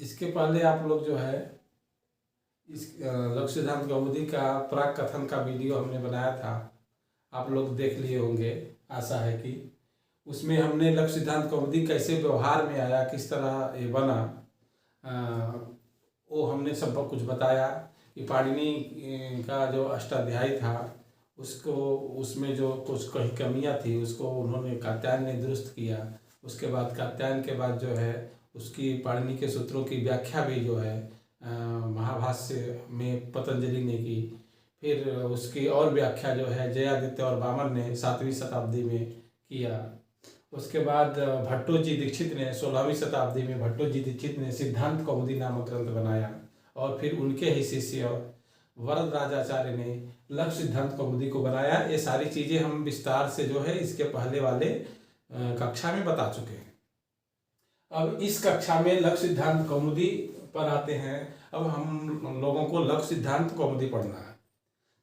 इसके पहले आप लोग जो है इस लघु सिद्धांत कौमुदी का प्राक कथन का वीडियो हमने बनाया था, आप लोग देख लिए होंगे। आशा है कि उसमें हमने लघु सिद्धांत कौमुदी कैसे व्यवहार में आया, किस तरह ये बना, वो हमने सब कुछ बताया कि पाणिनि का जो अष्टाध्यायी था उसको, उसमें जो कुछ कहीं कमियां थी उसको उन्होंने कात्यायन ने दुरुस्त किया। उसके बाद कात्यायन के बाद जो है उसकी पाणिनि के सूत्रों की व्याख्या भी जो है महाभाष्य में पतंजलि ने की। फिर उसकी और व्याख्या जो है जयादित्य और वामन ने 7वीं शताब्दी में किया। उसके बाद भट्टो जी दीक्षित ने 16वीं शताब्दी में भट्टो जी दीक्षित ने सिद्धांत कौमुदी नामक ग्रंथ बनाया और फिर उनके ही शिष्य वरदराजाचार्य ने लघु सिद्धांत कौमुदी को बनाया। ये सारी चीज़ें हम विस्तार से जो है इसके पहले वाले कक्षा में बता चुके हैं। अब इस कक्षा में लघु सिद्धांत कौमुदी पर आते हैं। अब हम लोगों को लघु सिद्धांत कौमुदी पढ़ना है।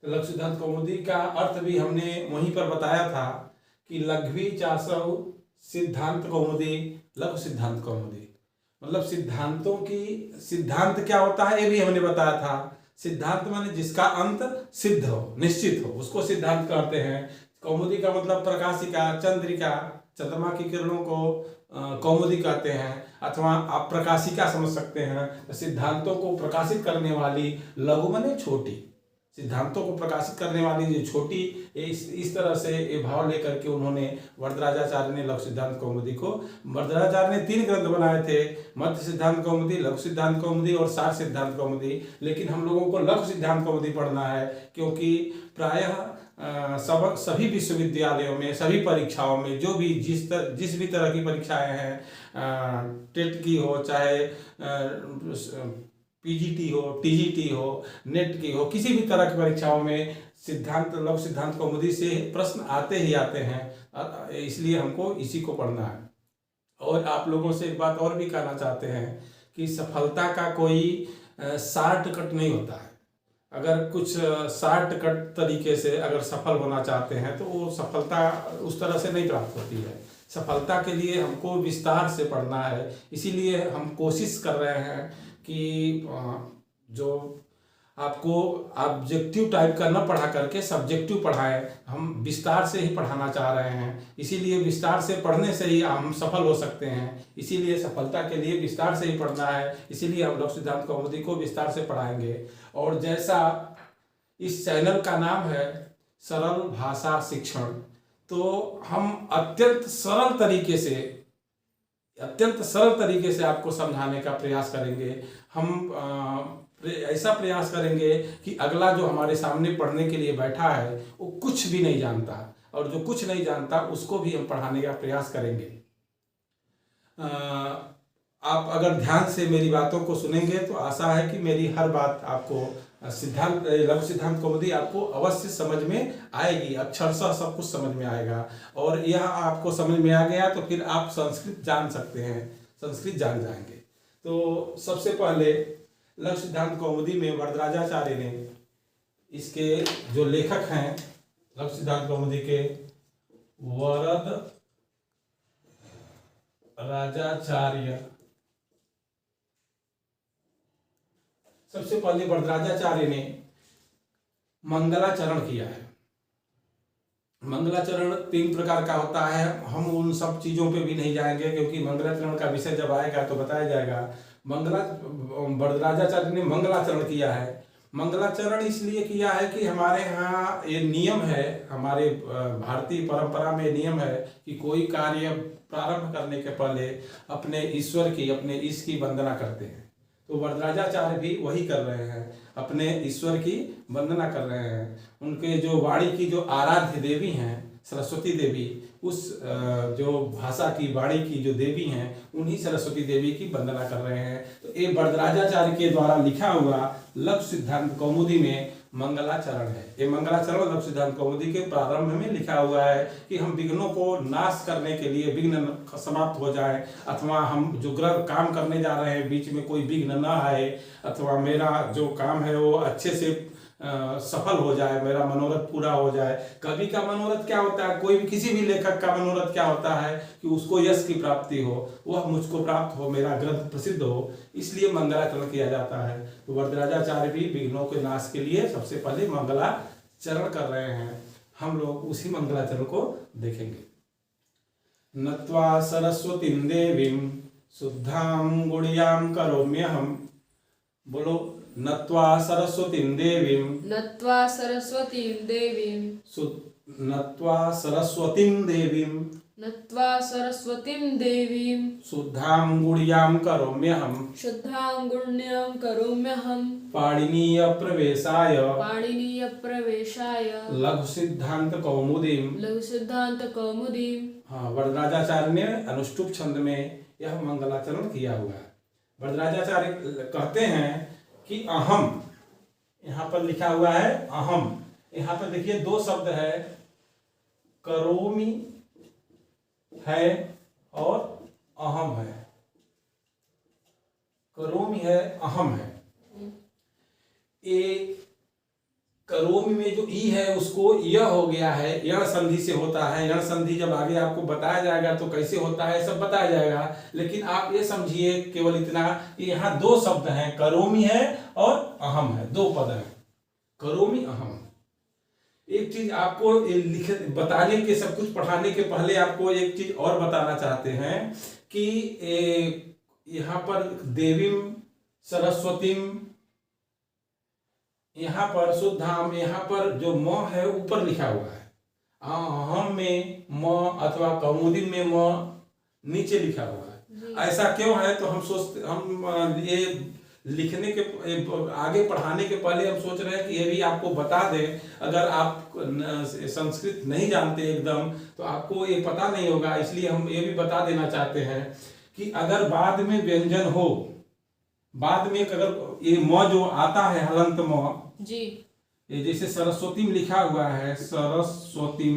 तो लघु सिद्धांत कौमुदी का अर्थ भी हमने वहीं पर बताया था कि लघ्वी 400 सिद्धांत कौमुदी, लघु सिद्धांत कौमुदी मतलब सिद्धांतों की, सिद्धांत क्या होता है ये भी हमने बताया था। सिद्धांत माने जिसका अंत सिद्ध हो, निश्चित हो, उसको सिद्धांत कहते हैं। कौमुदी का मतलब प्रकाशिका, चंद्रिका, चंद्रमा की किरणों को कौमुदी कहते हैं, अथवा आप प्रकाशिका समझ सकते हैं। तो सिद्धांतों को प्रकाशित करने वाली, लघु माने छोटी, सिद्धांतों को प्रकाशित करने वाली जो छोटी, इस तरह से ये भाव लेकर के उन्होंने वरदराजाचार्य ने लघु सिद्धांत कौमुदी को, वरदराजाचार्य ने 3 ग्रंथ बनाए थे, मध्य सिद्धांत कौमुदी, लघु सिद्धांत कौमुदी और सार सिद्धांत कौमुदी। लेकिन हम लोगों को लघु सिद्धांत कौमुदी पढ़ना है क्योंकि प्रायः सभी विश्वविद्यालयों में, सभी परीक्षाओं में, जो भी जिस भी तरह की परीक्षाएं हैं, टेट की हो, चाहे पीजीटी हो, टीजीटी हो, नेट की हो, किसी भी तरह की परीक्षाओं में सिद्धांत, लघु सिद्धांत कौमुदी से प्रश्न आते ही आते हैं। इसलिए हमको इसी को पढ़ना है। और आप लोगों से एक बात और भी कहना चाहते हैं कि सफलता का कोई शॉर्टकट नहीं होता है। अगर कुछ शॉर्टकट तरीके से अगर सफल होना चाहते हैं तो वो सफलता उस तरह से नहीं प्राप्त होती है। सफलता के लिए हमको विस्तार से पढ़ना है। इसीलिए हम कोशिश कर रहे हैं कि जो आपको ऑब्जेक्टिव टाइप का न पढ़ा करके सब्जेक्टिव पढ़ाएं। हम विस्तार से ही पढ़ाना चाह रहे हैं। इसीलिए विस्तार से पढ़ने से ही हम सफल हो सकते हैं। इसीलिए सफलता के लिए विस्तार से ही पढ़ना है। इसीलिए हम लघु सिद्धांत कौमुदी को विस्तार से पढ़ाएंगे। और जैसा इस चैनल का नाम है सरल भाषा शिक्षण, तो हम अत्यंत सरल तरीके से आपको समझाने का प्रयास करेंगे। हम ऐसा प्रयास करेंगे कि अगला जो हमारे सामने पढ़ने के लिए बैठा है वो कुछ भी नहीं जानता, और जो कुछ नहीं जानता उसको भी हम पढ़ाने का प्रयास करेंगे। आप अगर ध्यान से मेरी बातों को सुनेंगे तो आशा है कि मेरी हर बात आपको लघु सिद्धांत कौमुदी आपको अवश्य समझ में आएगी, अक्षरशः सब कुछ समझ में आएगा। और यह आपको समझ में आ गया तो फिर आप संस्कृत जान सकते हैं, संस्कृत जान जाएंगे। तो सबसे पहले लघु सिद्धांत कौमुदी में वरदराजाचार्य ने, इसके जो लेखक हैं लघु सिद्धांत कौमुदी के, वरदराजाचार्य, सबसे पहले वरदराजाचार्य ने मंगलाचरण किया है। मंगलाचरण 3 प्रकार का होता है। हम उन सब चीज़ों पे भी नहीं जाएंगे क्योंकि मंगलाचरण का विषय जब आएगा तो बताया जाएगा। वरदराजाचार्य ने मंगलाचरण किया है। मंगलाचरण इसलिए किया है कि हमारे यहाँ ये नियम है, हमारे भारतीय परंपरा में नियम है कि कोई कार्य प्रारंभ करने के पहले अपने ईश्वर की, अपने ईश की वंदना करते हैं। तो वरदराजाचार्य भी वही कर रहे हैं, अपने ईश्वर की वंदना कर रहे हैं। उनके जो वाणी की जो आराध्य देवी हैं सरस्वती देवी, उस जो भाषा की, वाणी की जो देवी हैं, उन्हीं सरस्वती देवी की वंदना कर रहे हैं। तो ये वरदराजाचार्य के द्वारा लिखा हुआ लघु सिद्धांत कौमुदी में मंगलाचरण है। ये मंगलाचरण लघु सिद्धांत कौमुदी के प्रारंभ में लिखा हुआ है कि हम विघ्नों को नाश करने के लिए, विघ्न समाप्त हो जाए, अथवा हम जो काम करने जा रहे हैं बीच में कोई विघ्न न आए, अथवा मेरा जो काम है वो अच्छे से सफल हो जाए, मेरा मनोरथ पूरा हो जाए। कवि का मनोरथ क्या होता है, कोई भी किसी भी लेखक का मनोरथ क्या होता है कि उसको यश की प्राप्ति हो, वह मुझको प्राप्त हो, मेरा ग्रंथ प्रसिद्ध हो, इसलिए मंगलाचरण किया जाता है। तो वरदराजाचार्य भी विघ्नों के नाश के लिए सबसे पहले मंगलाचरण कर रहे हैं। हम लोग उसी मंगलाचरण को देखेंगे। नत्वा सरस्वतीं देवीं शुद्धां गुणियां करोम्यहम्। बोलो, नत्वा सरस्वतीं देवीं, नत्वा सरस्वतीं देवीं, नत्वा सरस्वतीं देवीं, नत्वा सरस्वतीं देवीं, शुद्धां गुणियां करोम्यहम्, शुद्धां गुण्यां करोम्यहम्, पाणिनीय प्रवेशाय, पाणिनीय प्रवेशाय, लघु सिद्धांत कौमुदीं। लघु सिद्धांत कौमुदीं। हाँ, वरदराजाचार्य ने अनुष्टुप छंद में यह मंगलाचरण किया हुआ है। वरदराजाचार्य कहते हैं कि अहम, यहाँ पर लिखा हुआ है अहम, यहाँ पर देखिए दो शब्द है, करोमि है और अहम है। करोमि है, अहम है। ये करोमि में जो ई है उसको यह हो गया है, यण संधि से होता है। यण संधि जब आगे आपको बताया जाएगा तो कैसे होता है सब बताया जाएगा, लेकिन आप ये समझिए केवल इतना कि यहाँ दो शब्द हैं, करोमि है और अहम है, दो पद हैं, करोमि अहम। एक चीज आपको लिख बताने के, सब कुछ पढ़ाने के पहले आपको एक चीज और बताना चाहते हैं कि यहाँ पर देवीं सरस्वतीं, यहाँ पर शुद्धाम, यहाँ पर जो म है ऊपर लिखा हुआ है, अहम में म अथवा कौमुदी में म नीचे लिखा हुआ है। ऐसा क्यों है, तो हम ये लिखने के आगे पढ़ाने के पहले हम सोच रहे हैं कि ये भी आपको बता दें। अगर आप संस्कृत नहीं जानते एकदम तो आपको ये पता नहीं होगा, इसलिए हम ये भी बता देना चाहते हैं कि अगर बाद में व्यंजन हो, बाद में अगर ये म जो आता है हलंत म जी, ये जैसे सरस्वती में लिखा हुआ है सरस्वती,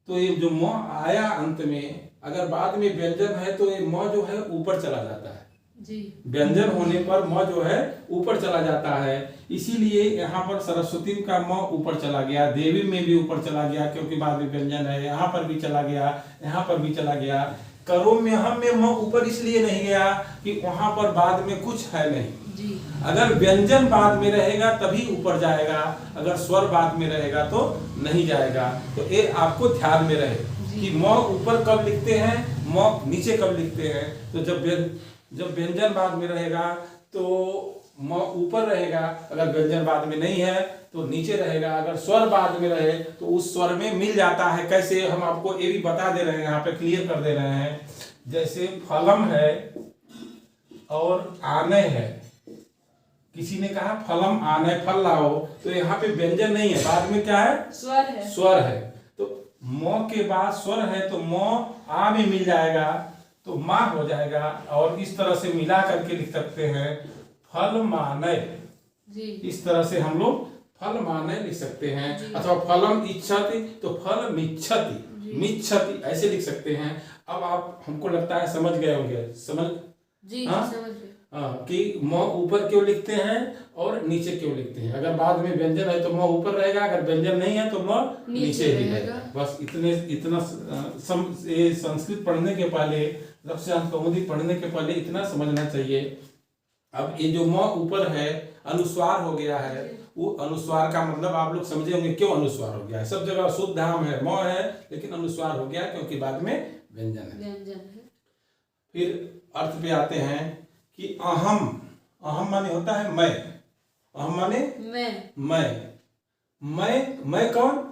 तो ये जो म आया अंत में, अगर बाद में व्यंजन है तो ये म जो है ऊपर चला जाता है जी। व्यंजन होने पर म जो है ऊपर चला जाता है, इसीलिए यहाँ पर सरस्वती का म ऊपर चला गया, देवी में भी ऊपर चला गया क्योंकि बाद में व्यंजन है, यहाँ पर भी चला गया, यहाँ पर भी चला गया। करोम्यहम् में म ऊपर इसलिए नहीं गया कि वहां पर बाद में कुछ है नहीं जी। अगर व्यंजन बाद में रहेगा तभी ऊपर जाएगा, अगर स्वर बाद में रहेगा तो नहीं जाएगा। तो ये आपको ध्यान में रहे कि म ऊपर कब लिखते हैं, म नीचे कब लिखते हैं। तो जब व्यंजन बाद में रहेगा तो म ऊपर रहेगा, अगर व्यंजन बाद में नहीं है तो नीचे रहेगा। अगर स्वर बाद में रहे तो उस स्वर में मिल जाता है। कैसे, हम आपको ये भी बता दे रहे हैं, यहाँ पे क्लियर कर दे रहे हैं। जैसे फलम है और आने है, किसी ने कहा फलम आने, फल लाओ, तो यहाँ पे व्यंजन नहीं है, बाद में क्या है, स्वर है, स्वर है। तो म के बाद स्वर है तो म आ में मिल जाएगा तो माँ हो जाएगा। और इस तरह से मिला करके लिख सकते हैं फल माने जी। इस तरह से हम लोग फल माने लिख सकते हैं, अथवा फलम इच्छति तो फल मिच्छति, मिच्छति ऐसे लिख सकते हैं। अब आप, हमको लगता है समझ गए होंगे, समझ जी, हाँ? समझ गए। हाँ, कि म ऊपर क्यों लिखते हैं और नीचे क्यों लिखते हैं। अगर बाद में व्यंजन है तो म ऊपर रहेगा, अगर व्यंजन नहीं है तो म नीचे ही रहेगा। बस इतना ये संस्कृत पढ़ने के पहले, लक्ष्यांश कौमुदी पढ़ने के पहले इतना समझना चाहिए। अब ये जो म ऊपर है अनुस्वार हो गया है, वो अनुस्वार का मतलब आप लोग समझे होंगे क्यों अनुस्वार हो गया है। सब जगह शुद्ध धाम है, म है, लेकिन अनुस्वार हो गया क्योंकि बाद में व्यंजन है। फिर अर्थ पे आते हैं कि अहम, अहम माने होता है मैं, अहम माने मैं कौन,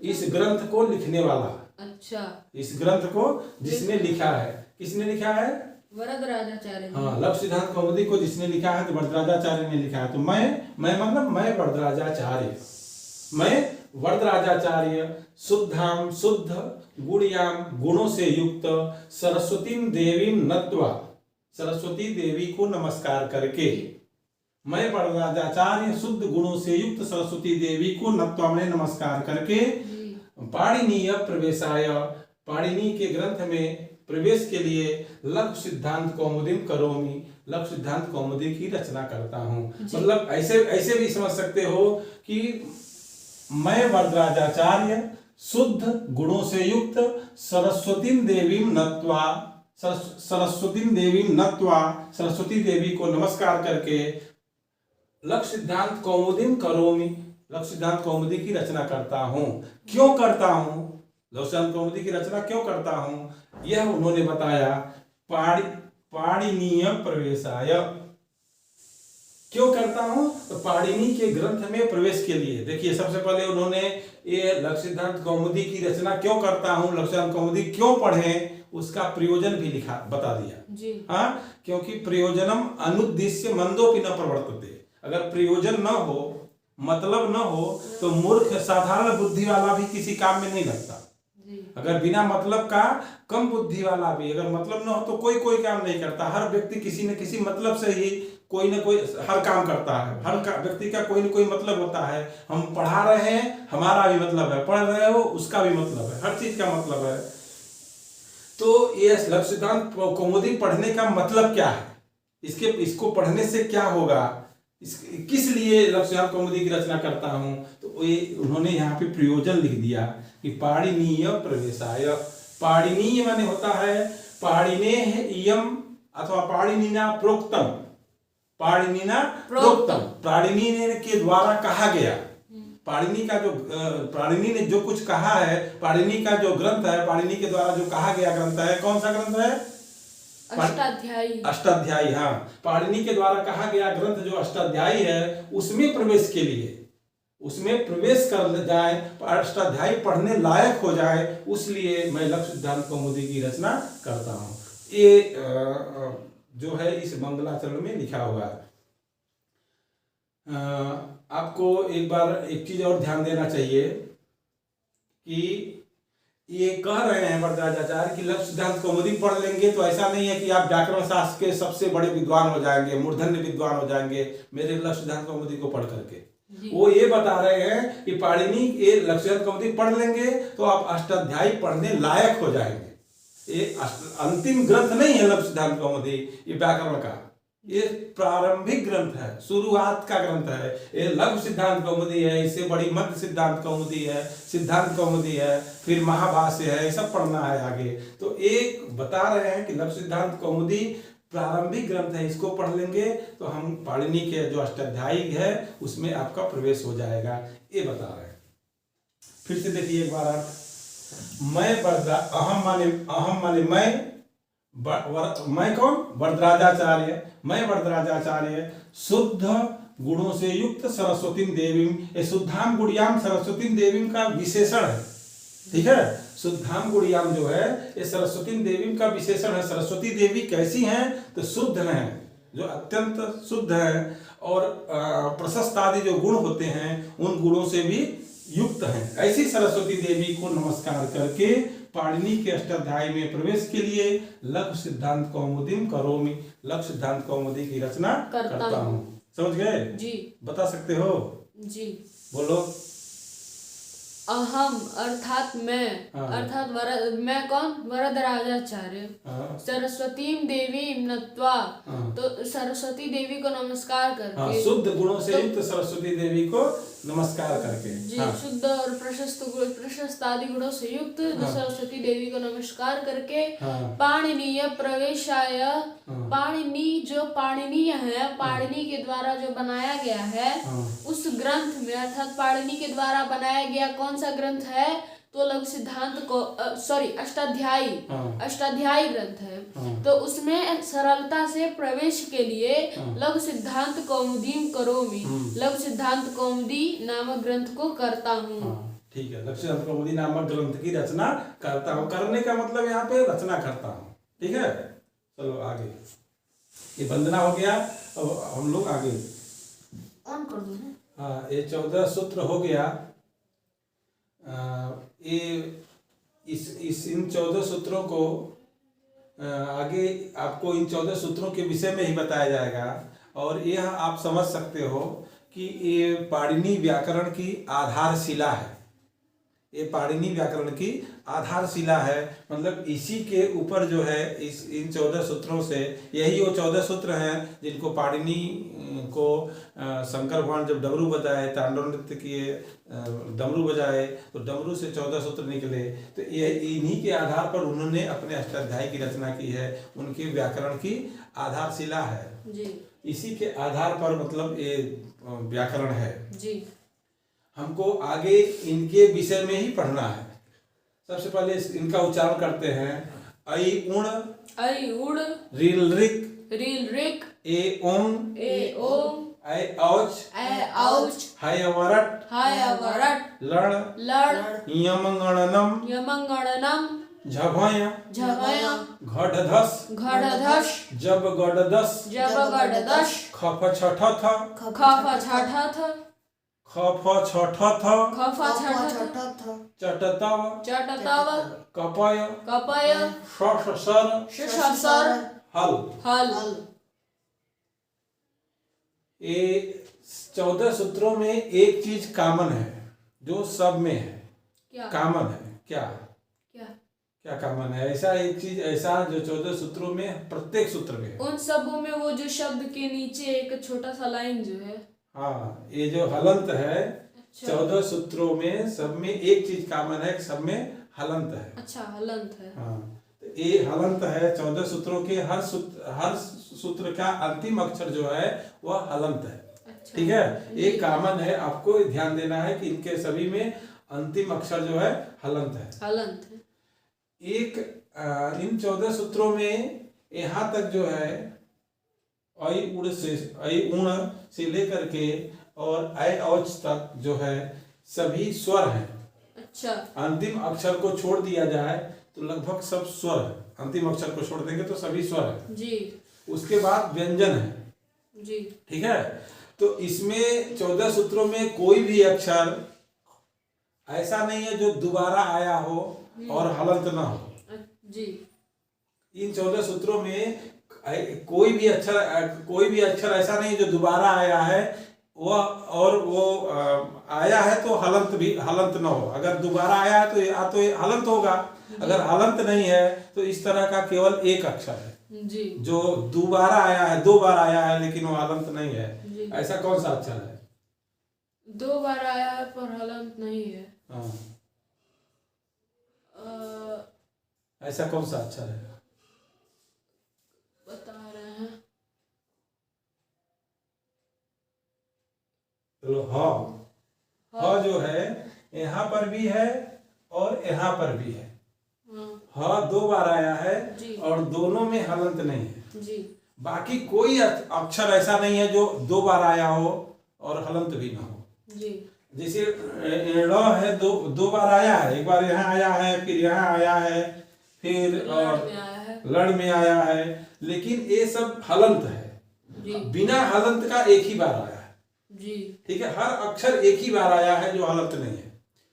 इस ग्रंथ को लिखने वाला। अच्छा, इस ग्रंथ को जिसने लिखा है, किसने लिखा है, वरदराजाचार्य। हाँ, लघु सिद्धांत कौमुदी को जिसने लिखा है तो वरदराजाचार्य ने लिखा है। तो मैं मतलब मैं वरदराजाचार्य, मैं वरदराजाचार्य शुद्धाम, शुद्ध गुणयाम, गुणों से युक्त, सरस्वतीं देवीं नत्वा, सरस्वती देवी को नमस्कार करके, मैं वरदराजाचार्य शुद्ध गुणों से युक्त सरस्वती देवी को नत्वा में नमस्कार करके, पाणिनीय प्रवेशाय, पाणिनी के ग्रंथ में प्रवेश के लिए लघु सिद्धांत कौमुदीम करोमि, लघु सिद्धांत कौमुदी की रचना करता हूँ। मतलब ऐसे भी समझ सकते हो कि मैं वरदराजाचार्य शुद्ध गुणों से युक्त सरस्वती देवी को नमस्कार करके लघु सिद्धांत कौमुदीम करोमि, लघु सिद्धांत कौमुदी की रचना करता हूँ। क्यों करता हूँ, लघु सिद्धांत कौमुदी की रचना क्यों करता हूँ, यह उन्होंने बताया पाणिनीय प्रवेशाय। क्यों करता हूं, तो पाणिनि के ग्रंथ में प्रवेश के लिए। देखिए सबसे पहले उन्होंने ये लघु सिद्धांत कौमुदी की रचना क्यों करता हूं, लघु सिद्धांत कौमुदी क्यों पढ़ें, उसका प्रयोजन भी लिखा बता दिया। हाँ, क्योंकि प्रयोजनम अनुद्देश्य मंदोपि न प्रवर्तते। अगर प्रयोजन न हो, मतलब न हो, तो मूर्ख साधारण बुद्धि वाला भी किसी काम में नहीं लगता। अगर बिना मतलब का कम बुद्धि वाला भी, अगर मतलब न हो तो कोई काम नहीं करता। हर व्यक्ति किसी न किसी मतलब से ही कोई न कोई हर काम करता है। हर व्यक्ति का कोई न कोई मतलब होता है। हम पढ़ा रहे हैं, हमारा भी मतलब है, पढ़ रहे हो उसका भी मतलब है, हर चीज का मतलब है। तो ये लघु सिद्धांत कौमुदी पढ़ने का मतलब क्या है, इसको पढ़ने से क्या होगा, किस लिए लघु सिद्धांत कौमुदी की रचना करता हूं, तो ये उन्होंने यहाँ पे प्रयोजन लिख दिया कि पाणिनीय प्रवेशाय। पाणिनीय माने होता है पाणिनेः इयम् अथवा पाणिनिना प्रोक्तम, पाणिनिना प्रोक्तम, पाणिनि के द्वारा कहा गया। पाणिनि ने जो कुछ कहा है, पाणिनि का जो ग्रंथ है, पाणिनि के द्वारा जो कहा गया ग्रंथ है, कौन सा ग्रंथ है, अष्टाध्यायी। अष्टाध्यायी, हाँ, पाणिनि के द्वारा कहा गया ग्रंथ जो अष्टाध्यायी है, उसमें प्रवेश के लिए, उसमें प्रवेश कर जाए, अष्टाध्यायी पढ़ने लायक हो जाए, उसलिए मैं लघु सिद्धांत कौमुदी की रचना करता हूँ। ये जो है इस मंगलाचरण में लिखा हुआ है। आपको एक चीज और ध्यान देना चाहिए कि ये कह रहे हैं वरदराजाचार्य कि लघु सिद्धांत कौमुदी पढ़ लेंगे तो ऐसा नहीं है कि आप व्याकरण शास्त्र के सबसे बड़े विद्वान हो जाएंगे, मूर्धन्य विद्वान हो जाएंगे मेरे लघु सिद्धांत कौमुदी को पढ़ करके। वो ये बता रहे हैं कि पाणिनि ये लघु सिद्धांत कौमुदी पढ़ लेंगे तो आप अष्टाध्यायी पढ़ने लायक हो जाएंगे। ये अंतिम ग्रंथ नहीं है लघु सिद्धांत कौमुदी, ये व्याकरण का ये प्रारंभिक ग्रंथ है, शुरुआत का ग्रंथ है। ये लघु सिद्धांत कौमुदी है, इससे बड़ी मध्य सिद्धांत कौमुदी है, सिद्धांत कौमुदी है, फिर महाभाष्य है, ये सब पढ़ना है आगे। तो एक बता रहे हैं कि लघु सिद्धांत कौमुदी प्रारंभिक ग्रंथ है, इसको पढ़ लेंगे तो हम पाणिनि के जो अष्टाध्यायी है उसमें आपका प्रवेश हो जाएगा, ये बता रहे हैं। फिर से देखिए एक बार, मैं अहम माने मैं कौन, वरदराजाचार्य, मैं वरदराजाचार्य शुद्ध गुणों से युक्त सरस्वती देवी, ये शुद्धाम गुड़ियाम सरस्वती देवी का विशेषण है, ठीक है। शुद्धाम गुड़ियाम जो है ये सरस्वती देवी का विशेषण है। सरस्वती देवी कैसी हैं, तो शुद्ध हैं, जो अत्यंत शुद्ध है, और प्रशस्त आदि जो गुण होते हैं उन गुणों से भी युक्त हैं। ऐसी सरस्वती देवी को नमस्कार करके पाणिनि के अष्टाध्यायी में प्रवेश के लिए लघु सिद्धांत कौमुदीम करोमि, लघु सिद्धांत कौमुदी की रचना करता हूँ। समझ गए जी, बता सकते हो जी, बोलो। अहम अर्थात मैं, अर्थात मैं कौन, वरदराजाचार्य, सरस्वती देवी नत्वा, तो सरस्वती देवी को नमस्कार करके, शुद्ध गुणों से युक्त सरस्वती देवी को नमस्कार करके, जी, शुद्ध और प्रशस्त आदि गुणों से युक्त सरस्वती देवी को नमस्कार करके पाणिनीय प्रवेशाय, पाणिनि जो पाणिनीय है, पाणिनि के द्वारा जो बनाया गया है उस ग्रंथ में, अर्थात पाणिनि के द्वारा बनाया गया कौन सा ग्रंथ है, तो लघु सिद्धांत को अष्टाध्यायी ग्रंथ है। तो उसमें सरलता से प्रवेश के लिए लघु सिद्धांत कौमुदीम करोमि, लघु सिद्धांत कौमुदी नामक ग्रंथ को करता हूँ। ठीक है, लघु सिद्धांत कौमुदी नामक ग्रंथ की रचना करता हूँ। करने का मतलब यहाँ पे रचना करता हूँ, ठीक है। चलो आगे, ये वंदना हो गया, अब हम लोग आगे ऑन कर दो ना। हाँ, ये 14 सूत्र हो गया। ये इन 14 सूत्रों को आगे आपको इन 14 सूत्रों के विषय में ही बताया जाएगा, और यह आप समझ सकते हो कि ये पाणिनि व्याकरण की आधारशिला है। ये पाणिनि व्याकरण की आधारशिला है। मतलब इसी के ऊपर जो है इन 14 सूत्रों से, यही वो 14 सूत्र हैं जिनको पाणिनि को शंकर भगवान जब डमरू बजाए, तांडव नृत्य किए, डमरू बजाए, तो डमरू से 14 सूत्र निकले। तो ये इन्हीं के आधार पर उन्होंने अपने अष्टाध्यायी की रचना की है, उनके व्याकरण की आधारशिला है जी। इसी के आधार पर मतलब ये व्याकरण है जी। हमको आगे इनके विषय में ही पढ़ना है। सबसे पहले इनका उच्चारण करते हैं। ऐ उण, ऐ उड़, रील रिक, रील रिक, ए ओम, ए ओम, ऐ औच, ऐ औच, हाय अवरट, हाय अवरट, लड़, लड़, यमंगणनम, यमंगणनम, झभय, झभय, घटधस, घटधश, जब गडदस, जब गडदश, खफ छठथ, खफ छठथ, खफ छठथ, खफ छठथ, चटतव, चटतव, कपय, कपय, शशर, शशर, हल। हल। ये 14 सूत्रों में एक चीज कॉमन है जो सब में है। क्या कॉमन है? क्या क्या क्या कॉमन है? ऐसा एक चीज ऐसा जो 14 सूत्रों में, प्रत्येक सूत्र में है। उन सबों में वो जो शब्द के नीचे एक छोटा सा लाइन जो है, हाँ, ये जो हलंत है, 14 सूत्रों में सब में एक चीज कॉमन है, सब में हलंत है। अच्छा, हलंत है। हाँ, तो ये हलंत है। 14 सूत्रों के हर सूत्र का अंतिम अक्षर जो है वह हलंत है। अच्छा, ठीक है, एक कॉमन है, आपको ध्यान देना है कि इनके सभी में अंतिम अक्षर जो है हलंत है। हलंत है। एक इन 14 सूत्रों में यहाँ तक जो है ऐ उड़ से लेकर के और ऐ औच तक जो है सभी स्वर हैं। अच्छा, अंतिम अक्षर को छोड़ दिया जाए तो लगभग सब स्वर है। अंतिम अक्षर को छोड़ देंगे तो सभी स्वर है जी। उसके बाद व्यंजन है जी। ठीक है। तो इसमें 14 सूत्रों में कोई भी अक्षर ऐसा नहीं है जो दोबारा आया हो और हलंत ना हो जी। इन 14 सूत्रों में कोई भी अक्षर ऐसा नहीं जो दोबारा आया है वो आया है तो हलंत ना हो। अगर दोबारा आया है तो या तो हलंत होगा, अगर हलंत नहीं है तो इस तरह का केवल एक अक्षर है जी। जो दोबारा आया है, 2 बार आया है लेकिन वो हलंत नहीं है। ऐसा कौन सा अक्षर है? 2 बार आया है पर हलंत नहीं है। हाँ, ऐसा कौन सा अक्षर है? बता रहे हैं। चलो, ह जो है यहाँ पर भी है और यहाँ पर भी है। ह 2 बार आया है और दोनों में हलंत नहीं है जी। बाकी कोई अक्षर ऐसा नहीं है जो 2 बार आया हो और हलंत भी ना हो जी। जैसे ड़ है, 2 बार आया है, एक बार यहाँ आया है, फिर यहाँ आया है, फिर लड़ में आया है, लेकिन ये सब हलंत है जी। बिना हलंत का एक ही बार आया है जी। ठीक है, हर अक्षर एक ही बार आया है जो हलंत नहीं है।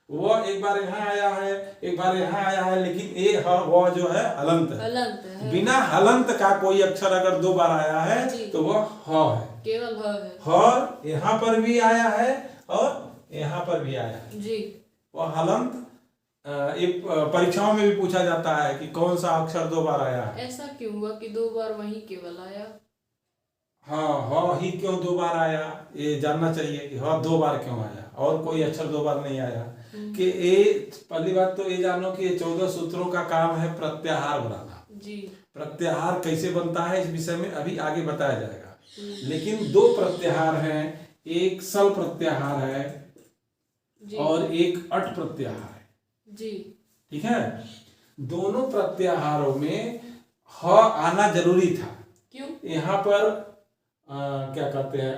वो एक बार यहाँ आया है, एक बार यहाँ आया है, लेकिन वो जो है हलंत है। बिना हलंत का कोई अक्षर अगर 2 बार आया है तो वह ह है, केवल ह है। ह यहाँ पर भी आया है और यहाँ पर भी आया है जी। वह हलंत एक परीक्षाओं में भी पूछा जाता है कि कौन सा अक्षर 2 बार आया है। ऐसा क्यों हुआ कि 2 बार वही केवल आया? हाँ, ही क्यों 2 बार आया ये जानना चाहिए कि 2 बार क्यों आया और कोई अक्षर 2 बार नहीं आया। कि ये पहली बात तो ये जानो कि 14 सूत्रों का काम है प्रत्याहार बनाना जी। प्रत्याहार कैसे बनता है इस विषय में अभी आगे बताया जाएगा, लेकिन 2 प्रत्याहार हैं, एक सल प्रत्याहार है और एक अट प्रत्याहार है जी। ठीक है, दोनों प्रत्याहारों में ह आना जरूरी था। क्यों? यहाँ पर क्या कहते हैं,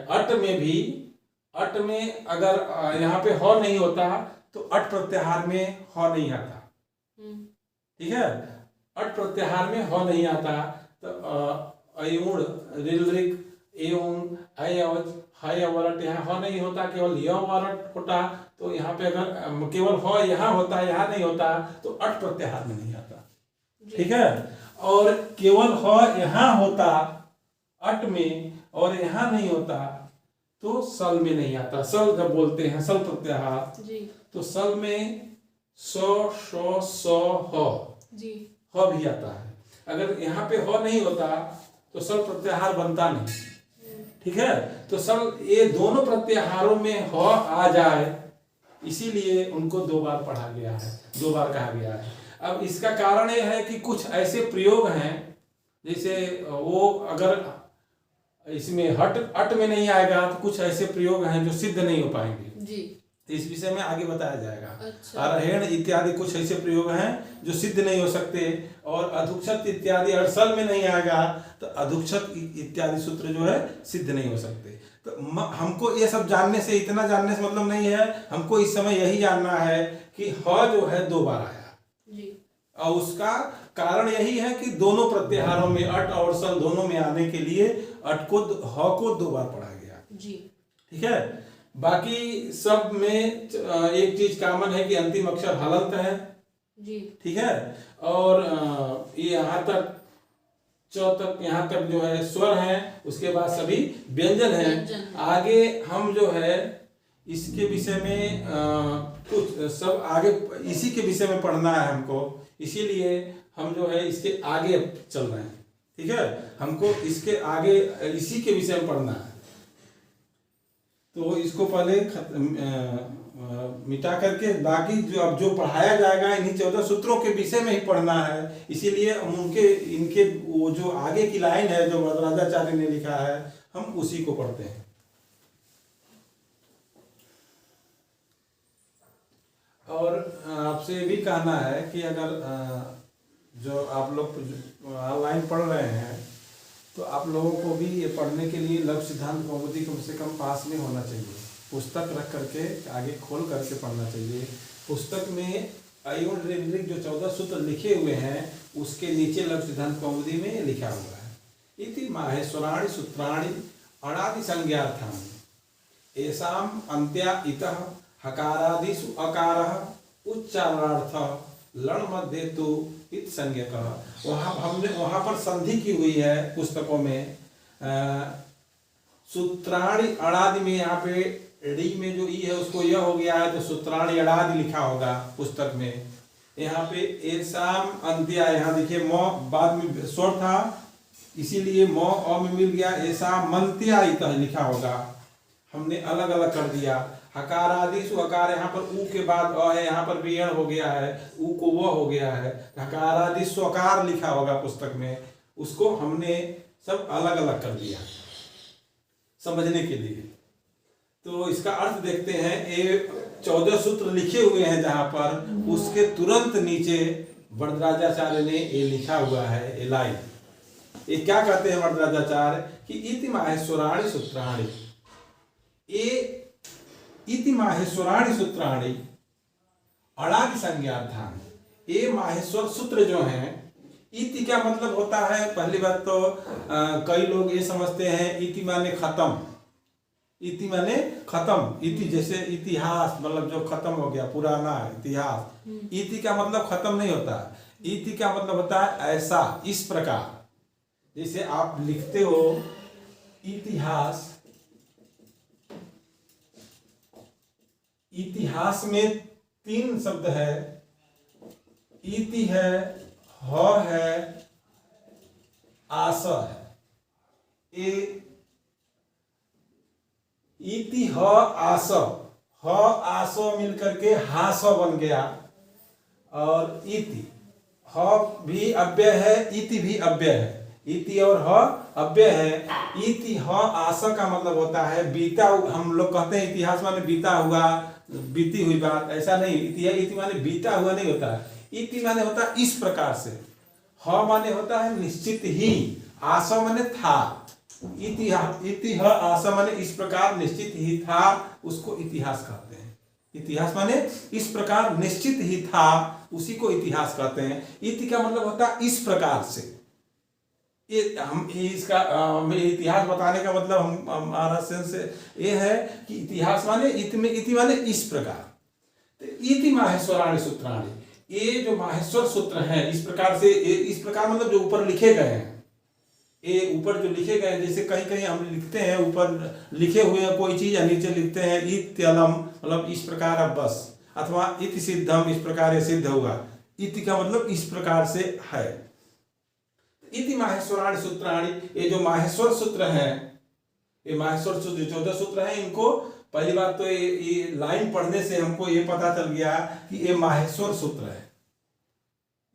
अट में अगर यहाँ पे ह नहीं होता तो अट प्रत्याहार में ह नहीं आता। ठीक है, अट प्रत्याहार में ह नहीं आता तो अयुण, ऋलृक, एवं, अयवज, हय अवरट यहाँ ह नहीं होता, केवल य अवरट होता। तो यहाँ पे अगर केवल ह यहाँ होता, यहाँ नहीं होता तो अट प्रत्याहार में नहीं आता। ठीक है, और केवल ह यहाँ होता अट में और यहाँ नहीं होता तो सल में नहीं आता। सल जब बोलते हैं सल प्रत्याहार तो सल में सो शो सो हो जी हो भी आता है। अगर यहाँ पे हो नहीं होता तो सल प्रत्याहार बनता नहीं, ठीक है। तो सल ये दोनों प्रत्याहारों में हो आ जाए, इसीलिए उनको 2 बार पढ़ा गया है, 2 बार कहा गया है। अब इसका कारण ये है कि कुछ ऐसे प्रयोग हैं, जैसे वो अगर इसमें हट अट में नहीं आएगा तो कुछ ऐसे प्रयोग हैं जो सिद्ध नहीं हो पाएंगे जी। तो इस विषय में आगे बताया जाएगा। अच्छा। अरहेण इत्यादि कुछ ऐसे प्रयोग हैं जो सिद्ध नहीं हो सकते, और अधुक्षत इत्यादि अड़सल में नहीं आएगा तो अधुक्षत इत्यादि सूत्र जो है सिद्ध नहीं हो सकते। तो हमको ये सब जानने से, इतना जानने से मतलब नहीं है, हमको इस समय यही जानना है कि ह जो है 2 बार आया जी। और उसका कारण यही है कि दोनों प्रत्याहारों में अट और सल दोनों में आने के लिए अट को ह को 2 बार पढ़ा गया जी। ठीक है। बाकी सब में एक चीज कॉमन है कि अंतिम अक्षर हलंत है जी। ठीक है। और ये यहाँ तक तक यहाँ तक जो है स्वर है, उसके बाद सभी व्यंजन हैं। आगे हम जो है इसके विषय में कुछ सब आगे इसी के विषय में पढ़ना है हमको, इसीलिए हम जो है इसके आगे चल रहे हैं, ठीक है। हमको इसके आगे इसी के विषय में पढ़ना है, तो इसको पहले मिटा करके बाकी जो अब जो पढ़ाया जाएगा इन्हीं 14 सूत्रों के विषय में ही पढ़ना है। इसीलिए उनके इनके वो जो आगे की लाइन है जो वरदराजाचार्य ने लिखा है हम उसी को पढ़ते हैं। और आपसे भी कहना है कि अगर जो आप लोग ऑनलाइन पढ़ रहे हैं तो आप लोगों को भी ये पढ़ने के लिए लघु सिद्धांत कौमुदी कम से कम पास में होना चाहिए। पुस्तक रख करके आगे खोल करके पढ़ना चाहिए। पुस्तक में अयोन ऋग्वेद जो 14 सूत्र लिखे हुए हैं उसके नीचे लघु सिद्धांत कौमुदी में लिखा हुआ है इति माहेश्वराणि सूत्राणि अणादि संज्ञार्थानि एसाम अंत्या इतः हकारादिषु अकारः उच्चारणार्थ लण मध्य तो इत संज्ञक। वहाँ पर संधि की हुई है पुस्तकों में। सूत्राणि अणादि में यहाँ पे डी में जो ई है उसको यह हो गया है तो सूत्राणि अणादि लिखा होगा पुस्तक में। यहाँ पे एसाम अंत्या, यहाँ देखिए म बाद में स्वर था इसीलिए म अ में मिल गया, एसाम मंत्या इतः लिखा होगा, हमने अलग अलग कर दिया। हकार आदि सु अकार, यहाँ पर ऊ के बाद अ है, यहाँ पर भी अण हो गया है, ऊ को व हो गया है, हकार आदि स्वकार लिखा होगा पुस्तक में, उसको हमने सब अलग अलग कर दिया समझने के लिए। तो इसका अर्थ देखते हैं, ये 14 सूत्र लिखे हुए हैं जहां पर उसके तुरंत नीचे वरदराजाचार्य ने ये लिखा हुआ है ये लाइन। ये क्या कहते हैं वरदराजाचार्य कि इति माहेश्वराणि सूत्राणि, ये इति माहेश्वराणि सूत्राणि अणादि संज्ञार्थानि। ये माहेश्वर सूत्र जो हैं, इति क्या मतलब होता है, पहली बात तो कई लोग ये समझते हैं इति माने खत्म, इति माने खत्म, इति जैसे इतिहास मतलब जो खत्म हो गया पुराना इतिहास। इति का मतलब खत्म नहीं होता, इति का मतलब होता है ऐसा, इस प्रकार। जैसे आप लिखते हो इतिहास, इतिहास में 3 शब्द है, इति है, ह है, आस है। ये इति ह आस, ह आसो मिलकर के हास बन गया, और इति ह भी अव्यय है, इति भी अव्यय है, इति और ह अव्यय है। इति ह आस का मतलब होता है बीता, हम लोग कहते हैं इतिहास माने बीता हुआ, बीती हुई बात, ऐसा नहीं। इति माने बीता हुआ नहीं होता है, इति माने होता है इस प्रकार से, ह माने होता है निश्चित ही, आस माने था, इति ह आस माने इस प्रकार निश्चित ही था, उसको इतिहास कहते हैं। इतिहास माने इस प्रकार निश्चित ही था, उसी को इतिहास कहते हैं। इति का मतलब होता है इस प्रकार से। ये हम इसका इतिहास बताने का मतलब हमारा सेंस ये है कि इतिहास माने इति माने इस प्रकार। तो इति माहेश्वराणि सूत्राणि, ये जो माहेश्वर सूत्र हैं इस प्रकार से, इस प्रकार मतलब जो ऊपर लिखे गए हैं, ये ऊपर जो लिखे गए हैं, जैसे कहीं कहीं हम लिखते हैं ऊपर लिखे हुए हैं कोई चीज, नीचे लिखते हैं इत्यलम, मतलब इस प्रकार अब बस, अथवा इति सिद्धम, इस प्रकार ये सिद्ध हुआ। इति का मतलब इस प्रकार से है। इति माहेश्वराणि सूत्राणि, ये जो माहेश्वर सूत्र हैं, ये माहेश्वर सूत्र 14 सूत्र हैं, इनको पहली बात तो ये लाइन पढ़ने से हमको ये पता चल गया कि ये माहेश्वर सूत्र है।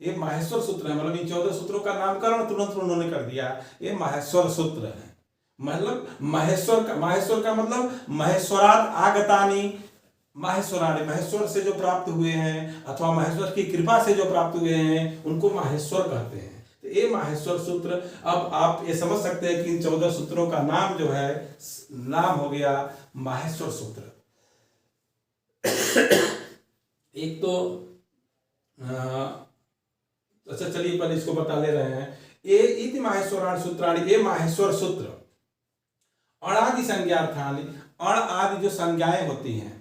ये माहेश्वर सूत्र है, मतलब इन 14 सूत्रों का नामकरण तुरंत उन्होंने कर दिया, ये माहेश्वर सूत्र है। मतलब माहेश्वर का मतलब महेश्वरात् आगतानि, माहेश्वराणि, महेश्वर से जो प्राप्त हुए हैं अथवा महेश्वर की कृपा से जो प्राप्त हुए हैं उनको माहेश्वर कहते हैं। तो ये माहेश्वर सूत्र, अब आप ये समझ सकते हैं कि इन 14 सूत्रों का नाम जो है, नाम हो गया माहेश्वर सूत्र। एक तो अच्छा चलिए पहले इसको बता ले रहे हैं। ये इति माहेश्वराणि सूत्राणि, ये माहेश्वर सूत्र अणादि संज्ञार्थानि, अण आदि जो संज्ञाएं होती हैं,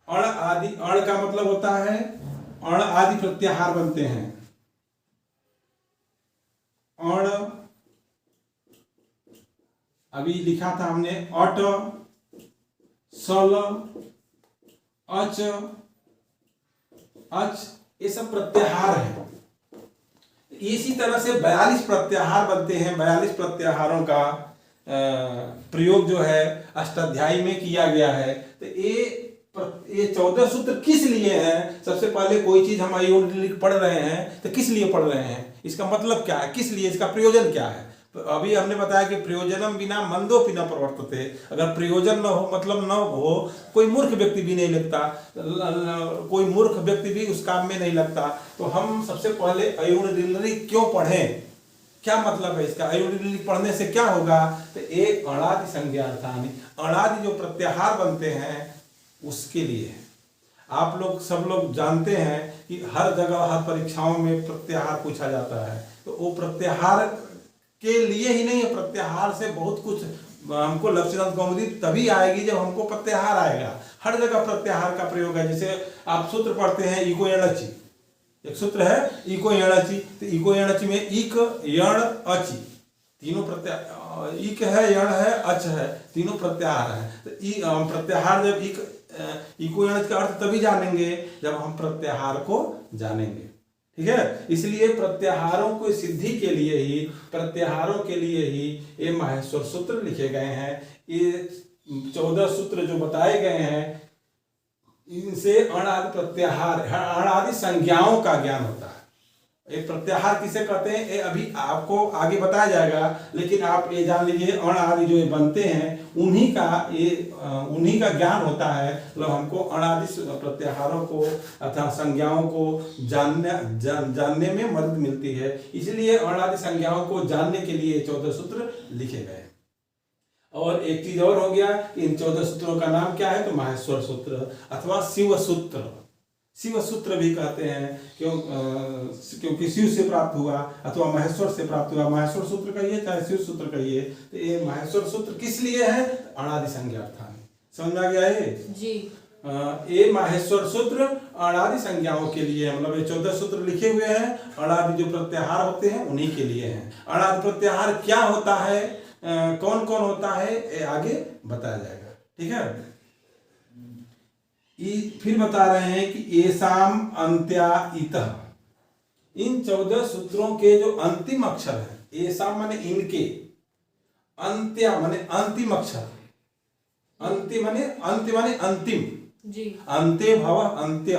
अण आदि, अण का मतलब होता है अण आदि प्रत्याहार बनते हैं। अण अभी लिखा था हमने, अट, सल, अच, अच, ये सब प्रत्याहार है। इसी तरह से 42 प्रत्याहार बनते हैं। 42 प्रत्याहारों का प्रयोग जो है अष्टाध्यायी में किया गया है। तो ये 14 सूत्र किस लिए हैं? सबसे पहले कोई चीज हम आयोनिक पढ़ रहे हैं तो किस लिए पढ़ रहे हैं, इसका मतलब क्या है, किस लिए, इसका प्रयोजन क्या है। तो अभी हमने बताया कि प्रयोजनम बिना मंदोपि न प्रवर्तते, अगर प्रयोजन न हो, मतलब न हो, कोई मूर्ख व्यक्ति भी नहीं लगता, कोई मूर्ख व्यक्ति भी उस काम में नहीं लगता। तो हम सबसे पहले अयोनिक क्यों पढ़ें, क्या मतलब है इसका, अयोनिक पढ़ने से क्या होगा। तो एक अणादि संज्ञार्थानि, अणादि जो प्रत्याहार बनते हैं उसके लिए है। आप लोग सब लोग जानते हैं कि हर जगह हर परीक्षाओं में प्रत्याहार पूछा जाता है। तो वो प्रत्याहार के लिए ही नहीं है, प्रत्याहार से बहुत कुछ हमको लक्ष्य सिद्धांत कौमुदी तभी आएगी जब हमको प्रत्याहार आएगा। हर जगह प्रत्याहार का प्रयोग है। जैसे आप सूत्र पढ़ते हैं इको यणचि, एक सूत्र है इको यणचि, तो इको यणचि में इक यण अचि तीनों प्रत्याहार, इक है, यण है, अच है, तीनों प्रत्याहार है। तो प्रत्याहार जब इको यणच का अर्थ तभी जानेंगे जब हम प्रत्याहार को जानेंगे, ठीक है। इसलिए प्रत्याहारों को सिद्धि के लिए ही, प्रत्याहारों के लिए ही ये माहेश्वर सूत्र लिखे गए हैं। ये 14 सूत्र जो बताए गए हैं, इनसे अणादि प्रत्याहार, अणादि संज्ञाओं का ज्ञान होता है। एक प्रत्याहार किसे कहते हैं ये अभी आपको आगे बताया जाएगा, लेकिन आप ये जान लीजिए अण आदि जो बनते हैं उन्हीं का ज्ञान होता है। मतलब हमको अणादि प्रत्याहारों को अथवा संज्ञाओं को जानने में मदद मिलती है। इसलिए अणादि संज्ञाओं को जानने के लिए 14 सूत्र लिखे गए। और एक चीज और हो गया कि इन 14 सूत्रों का नाम क्या है, तो माहेश्वर सूत्र अथवा शिव सूत्र, शिव सूत्र भी कहते हैं। क्योंकि शिव से प्राप्त हुआ अथवा महेश्वर से प्राप्त हुआ, माहेश्वर सूत्र कहिए चाहे शिव सूत्र कहिए। तो ये माहेश्वर सूत्र किस लिए है, अणादि संज्ञार्थानि। समझ में आ गया है जी। ये माहेश्वर सूत्र अणादि संज्ञाओं के लिए, मतलब ये 14 सूत्र लिखे हुए हैं, अणादि जो प्रत्याहार होते हैं उन्हीं के लिए हैं। अणादि प्रत्याहार क्या होता है, कौन कौन होता है, ये आगे बताया जाएगा, ठीक है। फिर बता रहे हैं कि येषाम अन्त्या इतः, इन 14 सूत्रों के जो अंतिम अक्षर है, येषाम माने इनके, अंत्या माने अंतिम अक्षर, अंतिम माने अंतिम जी, अंत्य भव अंत्य,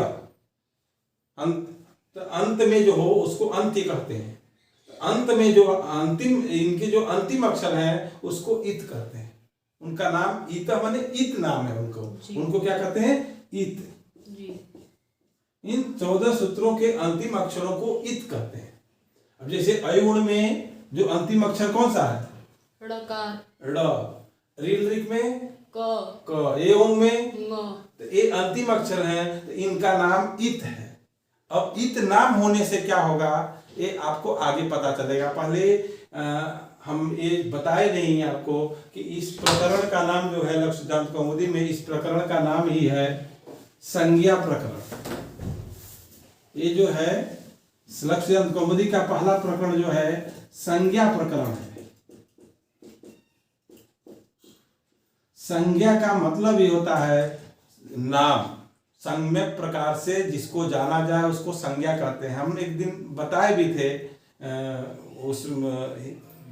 अंत में जो हो उसको अंत्य कहते हैं। अंत में जो अंतिम, इनके जो अंतिम अक्षर है उसको इत कहते हैं। उनका नाम इत माने इत नाम है उनको क्या कहते हैं, इत जी। इन 14 सूत्रों के अंतिम अक्षरों को इत कहते हैं। अब जैसे अयुण में जो अंतिम अक्षर कौन सा है, ड़कार, ड़, ऋ में क, एवं में म, तो ये अंतिम अक्षर हैं, तो इनका नाम इत है। अब इत नाम होने से क्या होगा ये आपको आगे पता चलेगा। पहले हम ये बताए नहीं आपको कि इस प्रकरण का नाम जो है लक्ष्य सिद्धांत कौमुदी में, इस प्रकरण का नाम ही है संज्ञा प्रकरण। ये जो है लक्ष्य सिद्धांत कौमुदी का पहला प्रकरण जो है संज्ञा प्रकरण है। संज्ञा का मतलब ही होता है नाम, सम्यक प्रकार से जिसको जाना जाए उसको संज्ञा कहते हैं। हम एक दिन बताए भी थे उस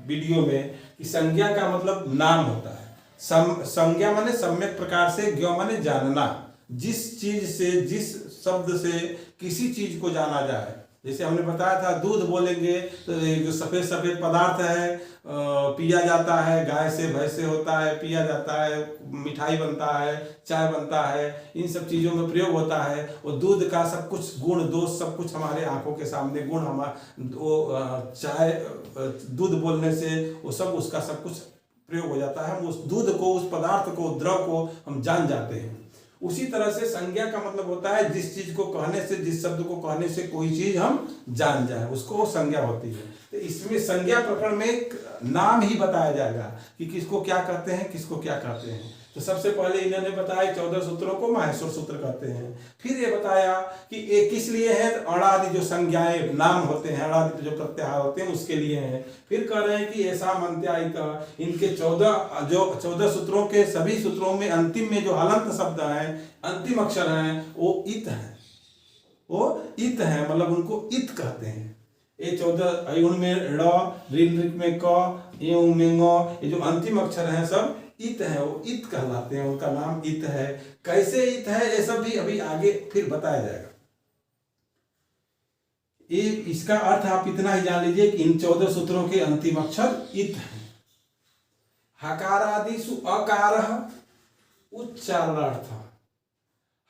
वीडियो में कि संज्ञा का मतलब नाम होता है। संज्ञा माने सम्यक प्रकार से, ज्ञ माने जानना, जिस चीज से, जिस शब्द से किसी चीज को जाना जाए। जैसे हमने बताया था दूध बोलेंगे तो जो सफेद सफेद पदार्थ है पिया जाता है, गाय से भैंस से होता है, पिया जाता है, मिठाई बनता है, चाय बनता है, इन सब चीज़ों में प्रयोग होता है। और दूध का सब कुछ गुण दोष सब कुछ हमारे आंखों के सामने गुण वो चाय दूध बोलने से वो सब उसका सब कुछ प्रयोग हो जाता है। हम उस दूध को, उस पदार्थ को, द्रव को हम जान जाते हैं। उसी तरह से संज्ञा का मतलब होता है जिस चीज को कहने से, जिस शब्द को कहने से कोई चीज हम जान जाए उसको संज्ञा होती है। तो इसमें संज्ञा प्रकरण में नाम ही बताया जाएगा कि किसको क्या कहते हैं, किसको क्या कहते हैं। तो सबसे पहले इन्होंने बताया 14 सूत्रों को माहेश्वर सूत्र कहते हैं। फिर ये बताया कि ये किस लिए है, अणादि जो संज्ञाएं नाम होते हैं, अणादि जो प्रत्याहार होते हैं उसके लिए हैं। फिर कह रहे हैं कि ऐसा मंत्यायित इनके 14 सूत्रों के सभी सूत्रों में अंतिम में जो हलंत शब्द है, अंतिम अक्षर हैं, वो इत है, वो इत है, मतलब उनको इत कहते हैं। ये 14 उनमें ड़, ऋ में क, ये में ङ, ये जो अंतिम अक्षर हैं सब इत है, वो इत कहलाते हैं, उनका नाम इत है। कैसे इत है ये सब भी अभी आगे फिर बताया जाएगा। ये इसका अर्थ आप इतना ही जान लीजिए कि इन 14 सूत्रों के अंतिम अक्षर इत है। हकारादिषु अकारः उच्चारणार्थ,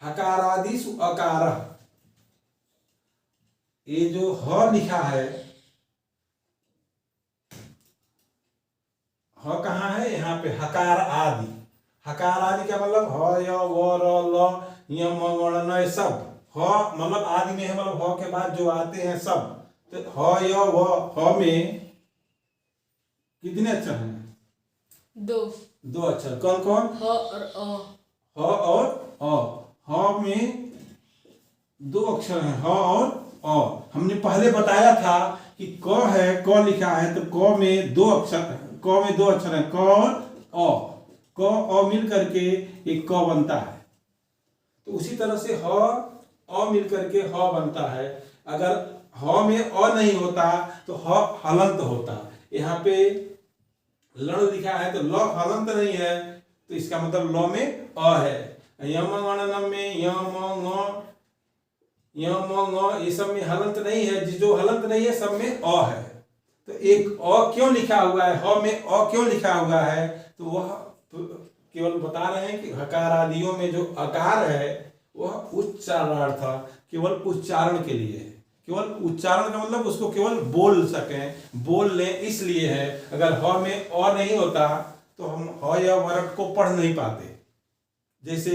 हकारादिषु अकारः, ये जो ह लिखा है, ह कहाँ है, यहाँ पे हकार आदि। हकार आदि का मतलब ह, य, व, र, ल, य, म, ण, न सब। ह मतलब आदि में है, मतलब ह के बाद जो आते हैं सब। तो ह, य, व, ह में कितने अक्षर हैं? दो अक्षर। कौन कौन? ह और अ। ह और अ। ह में दो अक्षर हैं, ह और अ। हमने पहले बताया था कि क है, क लिखा है तो क में दो अक्षर, क में दो अक्षर है, क और अ। क अ मिल करके एक क बनता है। तो उसी तरह से ह अ मिल करके ह बनता है। अगर ह में अ नहीं होता तो ह हलंत होता। यहाँ पे लड़ लिखा है तो ल हलंत नहीं है, तो इसका मतलब ल में अ है। यम गणनम में यम ये सब में हलंत नहीं है, जो हलंत नहीं है सब में अ है। तो एक अ क्यों लिखा हुआ है, ह में अ क्यों लिखा हुआ है, तो वह केवल बता रहे हैं कि हकार आदियों में जो अकार है वह उच्चारणार्थ, केवल उच्चारण के लिए है। केवल उच्चारण का मतलब उसको केवल बोल सकें, बोल लें, इसलिए है। अगर ह में अ नहीं होता तो हम ह या वर्ड को पढ़ नहीं पाते। जैसे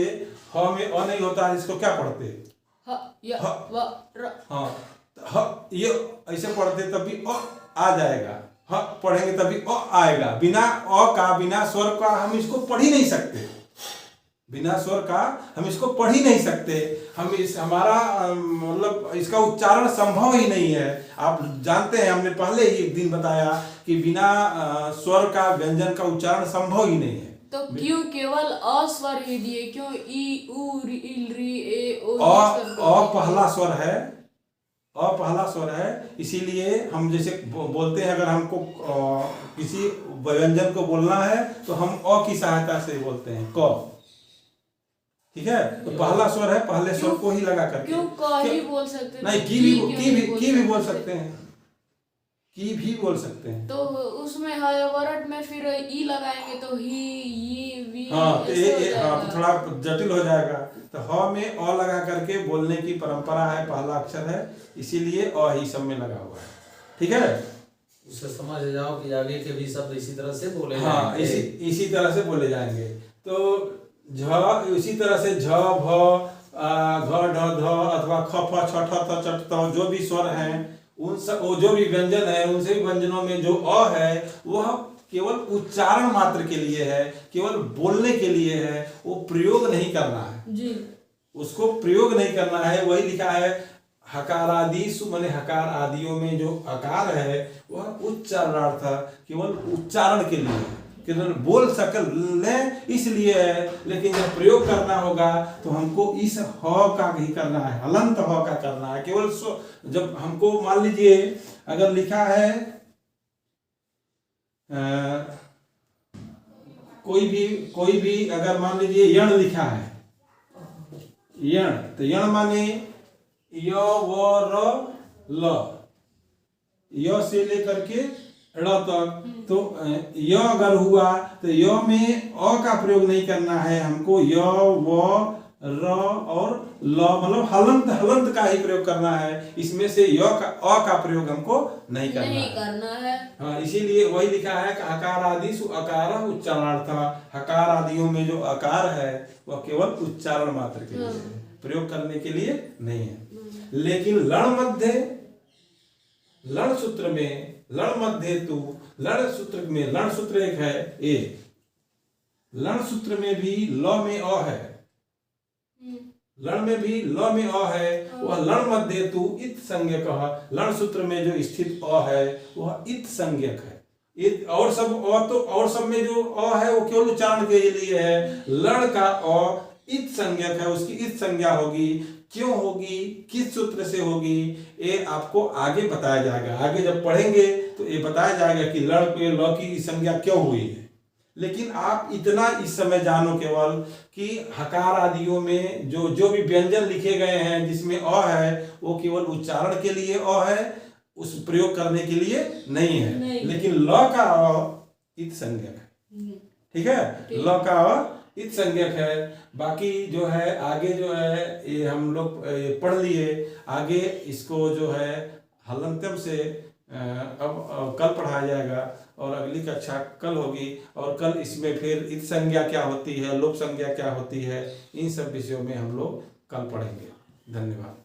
ह में अ नहीं होता, इसको क्या पढ़ते? ह, य, व, र। हाँ, ह ये ऐसे पढ़ते तभी अ आ जाएगा, ह पढ़ेंगे तभी अ आएगा। बिना अ का, बिना स्वर का हम इसको पढ़ ही नहीं सकते। बिना स्वर का हम इसको पढ़ ही नहीं सकते। हम इस हमारा मतलब इसका उच्चारण संभव ही नहीं है। आप जानते हैं, हमने पहले ही एक दिन बताया कि बिना स्वर का व्यंजन का उच्चारण संभव ही नहीं है। तो क्यों केवल अ स्वर ही दिए? क्यों ई, उ, री, इल, री, ए, ओ? अ पहला स्वर है, अ पहला स्वर है, इसीलिए हम जैसे बोलते हैं, अगर हमको किसी व्यंजन को बोलना है तो हम अ की सहायता से बोलते हैं, क। ठीक है, तो पहला स्वर है, पहले स्वर को ही लगा करके। क्यों क ही बोल सकते हैं? नहीं, की भी बोल सकते हैं, की भी बोल सकते हैं। तो उसमें वर्ड में फिर ई लगाएंगे तो ही, ये, वी, हाँ, ऐसे हो जाएगा। हाँ, तो थोड़ा जटिल हो जाएगा। तो ह में अ लगा करके बोलने की परंपरा है, पहला अक्षर है, इसीलिए अ ही सब में लगा हुआ है। ठीक है, उससे समझ जाओ कि आगे के भी शब्द इसी तरह से बोले हाँ, इसी तरह से बोले जाएंगे। तो झ इसी तरह से झ, भ, घ, ढ, ध अथवा ख, फ, छ, ठ, थ, चट, त जो भी स्वर हैं, उन सब जो भी व्यंजन है, उन सभी व्यंजनों में जो अ है वह केवल उच्चारण मात्र के लिए है, केवल बोलने के लिए है, वो प्रयोग नहीं करना है जी, उसको प्रयोग नहीं करना है। वही लिखा है हकारादिषु, माने हकार आदियों में जो अकार है वह उच्चारणार्थ, केवल उच्चारण के लिए है। केवल बोल लें इसलिए है, लेकिन जब प्रयोग करना होगा तो हमको इस ह का ही करना है, हलंत ह का करना है। केवल जब हमको मान लीजिए अगर लिखा है कोई भी अगर मान लीजिए यण लिखा है, यण, तो यण माने य व र ल, य से लेकर के ड़ तक। तो य अगर हुआ तो य में अ का प्रयोग नहीं करना है हमको, य व र और ल मतलब हलंत का ही प्रयोग करना है। इसमें से य का अ का प्रयोग हमको नहीं करना है। हाँ, इसीलिए वही लिखा है कि हकार आदि सु अकार उच्चारणार्थ। हकार आदियों में जो अकार है वह केवल उच्चारण मात्र के लिए है, प्रयोग करने के लिए नहीं है। लेकिन लण सूत्र में लण मध्य तु, लण सूत्र एक है ए, लण सूत्र में भी ल में अ है, लण में भी ल में अ है, वह लण मध्य तु इत संज्ञक है। लण सूत्र में जो स्थित अ है वह इत संज्ञक है। और सब में जो अ है वो केवल उच्चारण के लिए है। लण का अ इत संज्ञक है, उसकी इत संज्ञा होगी। क्यों होगी, किस सूत्र से होगी, ये आपको आगे बताया जाएगा। आगे जब पढ़ेंगे तो ये बताया जाएगा कि लण पे ल की संज्ञा क्यों हुई है। लेकिन आप इतना इस समय जानो केवल कि हकार आदियों में जो भी व्यंजन लिखे गए हैं जिसमें अ है वो केवल उच्चारण के लिए अ है, उस प्रयोग करने के लिए नहीं है। लेकिन ल का अ इत संज्ञक है, ठीक है, ल का अ इत संज्ञक है। बाकी जो है आगे जो है ये हम लोग पढ़ लिए, आगे इसको जो है हलंत्यम से अब कल पढ़ाया जाएगा और अगली कक्षा कल होगी। और कल इसमें फिर इत संज्ञा क्या होती है, लोप संज्ञा क्या होती है, इन सब विषयों में हम लोग कल पढ़ेंगे। धन्यवाद।